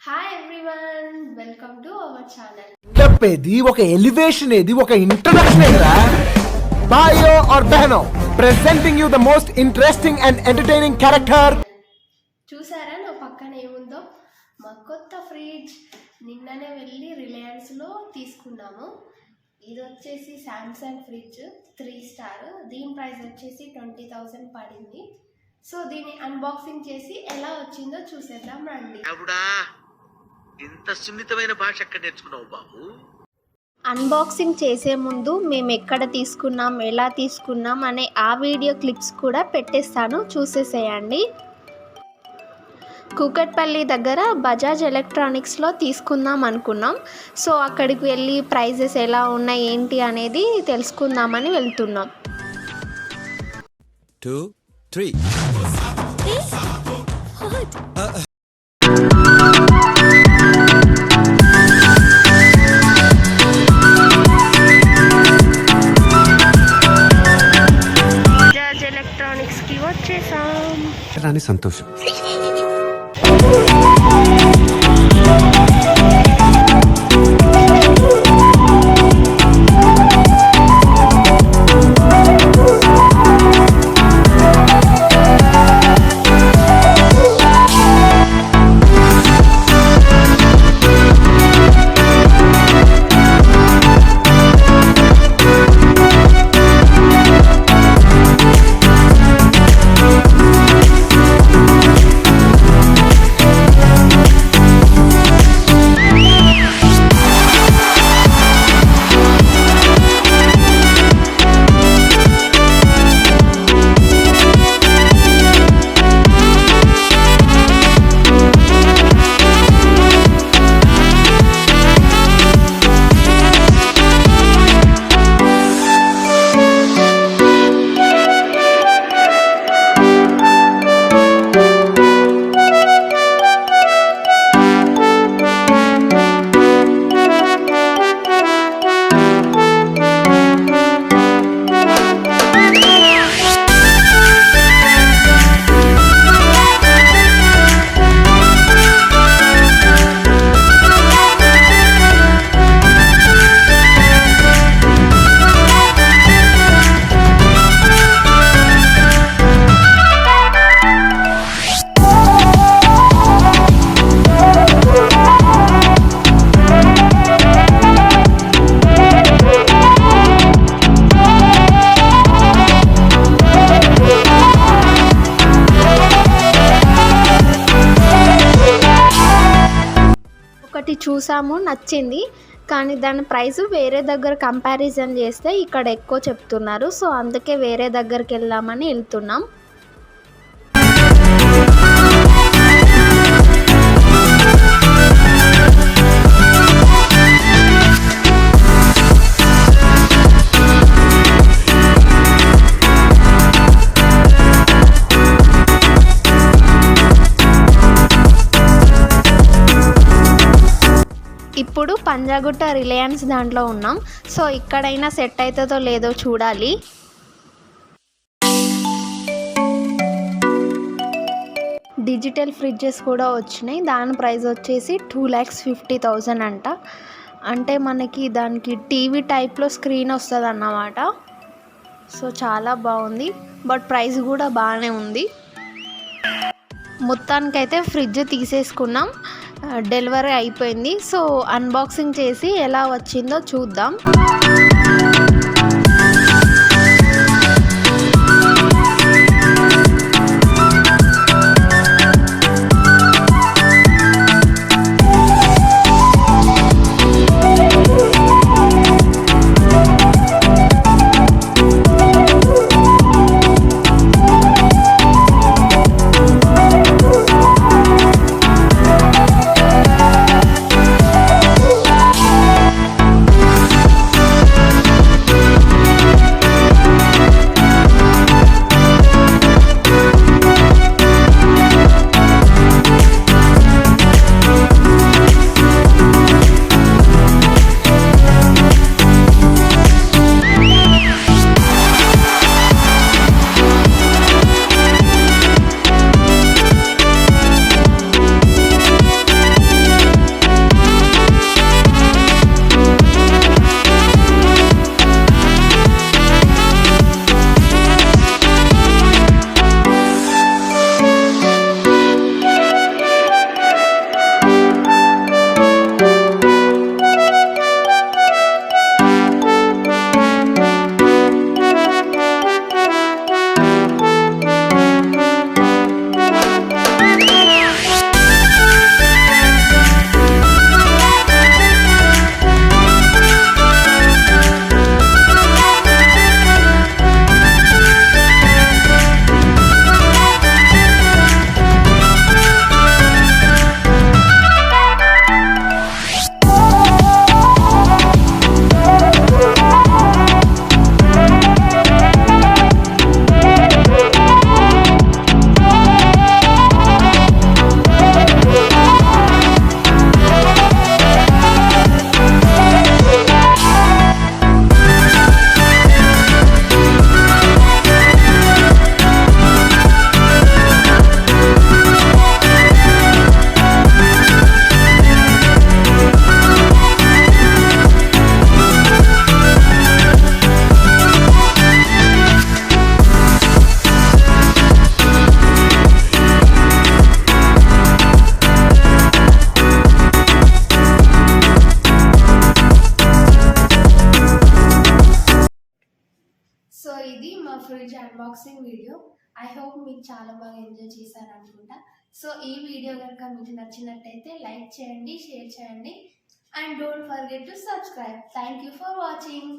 Hi everyone, welcome to our channel. చెప్పేది ఒక elevation, ఏది ఒక ఇంట్రడక్షన్ ఏదిరా. బాయో ఆర్ బహనో presenting you the most interesting and entertaining character. చూసారా నా పక్కన ఏముందో? మా కొత్త ఫ్రిడ్జ్. నిన్ననే వెళ్ళి రిలయన్స్లో తీసుకున్నాము. ఇది వచ్చేసి శాంసంగ్ ఫ్రిడ్జ్ 3 స్టార్. దీని ప్రైస్ వచ్చేసి 20,000 పడింది. సో దీన్ని అన్బాక్సింగ్ చేసి ఎలా వచ్చిందో చూసేద్దాం రండి. ఇంత సున్నితమైన భాష ఎక్కడ నేర్చుకున్నావు బాబు? అన్బాక్సింగ్ చేసే ముందు మేము ఎక్కడ తీసుకున్నాం, ఎలా తీసుకున్నాం అనే ఆ వీడియో క్లిప్స్ కూడా పెట్టేస్తాను, చూసేసేయండి. కూకట్పల్లి దగ్గర బజాజ్ ఎలక్ట్రానిక్స్లో తీసుకుందాం అనుకున్నాం. సో అక్కడికి వెళ్ళి ప్రైజెస్ ఎలా ఉన్నాయి ఏంటి అనేది తెలుసుకుందామని వెళ్తున్నాం. 2, 3. బజాజ్ ఎలక్ట్రానిక్స్కి వచ్చేసాం. రాని సంతోషం. ఒకటి చూసాము, నచ్చింది, కానీ దాని ప్రైస్ వేరే దగ్గర కంపారిజన్ చేస్తే ఇక్కడ ఎక్కువ చెప్తున్నారు. సో అందుకే వేరే దగ్గరికి వెళ్దామని వెళ్తున్నాం. ఇప్పుడు పంజాగుట్ట రిలయన్స్ దాంట్లో ఉన్నాం. సో ఇక్కడైనా సెట్ అవుతుందో లేదో చూడాలి. డిజిటల్ ఫ్రిడ్జెస్ కూడా వచ్చినాయి. దాని ప్రైస్ వచ్చేసి 2,50,000 అంట. అంటే మనకి దానికి టీవీ టైప్లో స్క్రీన్ వస్తుంది అన్నమాట. సో చాలా బాగుంది, బట్ ప్రైస్ కూడా బాగానే ఉంది. మొత్తానికైతే ఫ్రిడ్జ్ తీసేసుకున్నాం, డెలివరీ అయిపోయింది. సో అన్బాక్సింగ్ చేసి ఎలా వచ్చిందో చూద్దాం. ఇది మా fridge unboxing video. I hope మీకు చాలా బాగా ఎంజాయ్ చేశారనుకుంటా. సో ఈ వీడియో కనుక మీకు నచ్చినట్టయితే లైక్ చేయండి, షేర్ చేయండి, and don't forget to subscribe. Thank you for watching.